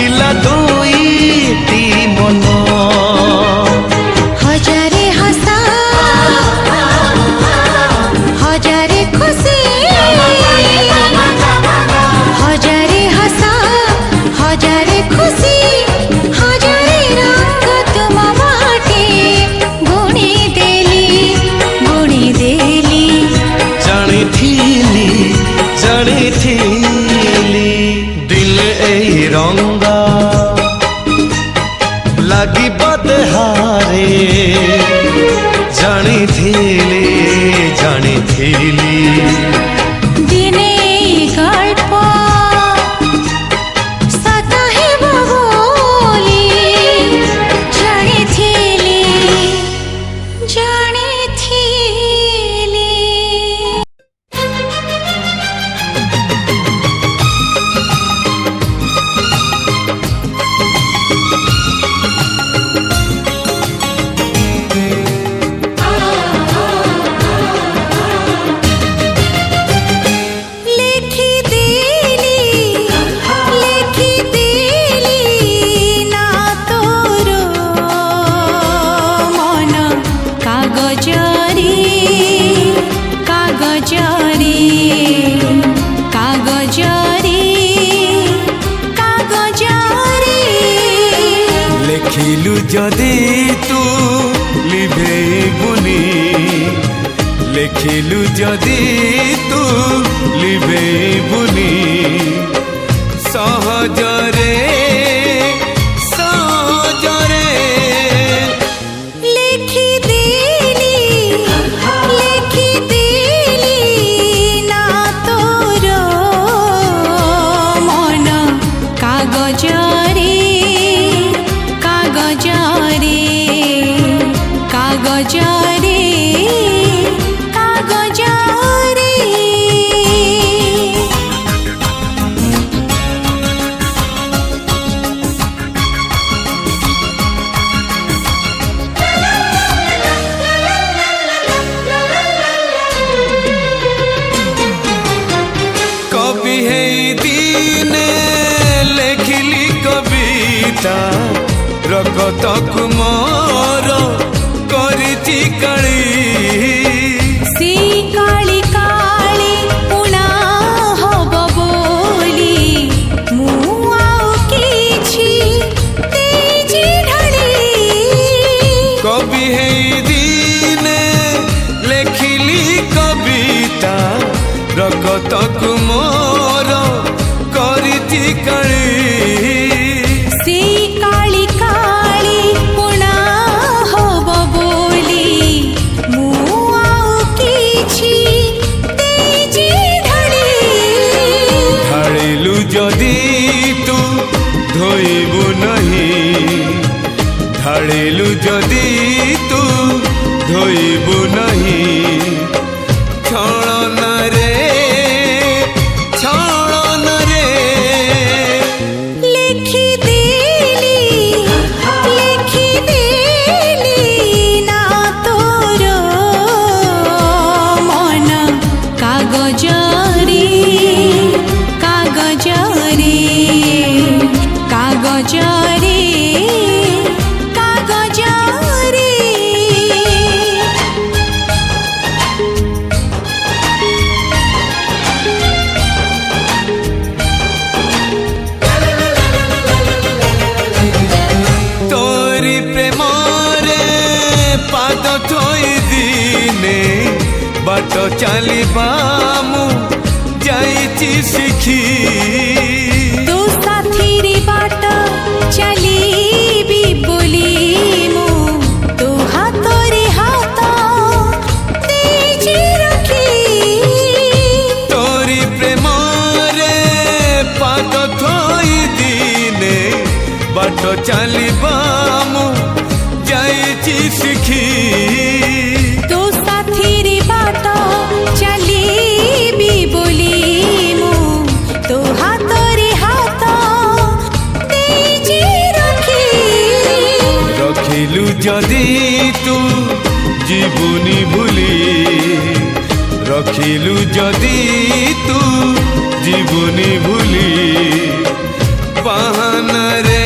ମିଶିଲା ଦୁଇଟି ମନ ହଜାରେ ହସ ହଜାରେ ଖୁସି ହଜାରେ ହସ ହଜାରେ ଖୁସି ହଜାରେ ରଙ୍ଗ ତୁମ ବାଟେ ବୁଣି ଦେଲି ଜାଣିଥିଲି ଦିନେ ଏଇ ରଙ୍ଗ লাগিব ଦେହରେ ଜାଣିଥିଲି ଦିନେ ଗଳ୍ପ ସତ ହେବ ବୋଲି ଜାଣିଥିଲି ଲେଖିଲୁ ଯଦି ତୁ ଲିଭେଇବୁନି ଲେଖିଲୁ ଯଦି ତୁ ଲିଭେଇବୁନି ସହଜରେ ନା ତୋର ମନ କାଗଜରେ कवि है दिने लेखिली कविता रगत मोर करिछि काली सी काली काली पुना हब बोली मु आउ किछि तेजी ढाली कवि है दिने लेखिली कविता रगत मोर करिछि काली যদি তু ধোইবু नहीं ঢালিলু যদি তু ধোইবু नहीं ছলনারে ନା ତୋର ମନ କାଗଜରେ तोरी प्रेमरे पाद थोई दिने बाट चलिबा मु जाइछि शिखी तू साथीरी बाट चलीबी बोली मु तू हातरे हाथ तेजी रखी तोरी प्रेमरे पाद थोई दिने बाट चलिबा मु जाइछि शिखी तू साथीरी बाट चलीबी बोली मु तू हातरे हाथ तेजी रखिलु जदि तू जीवनी भूली रखिलु जदि तू जीवनी भूली ବାହାନାରେ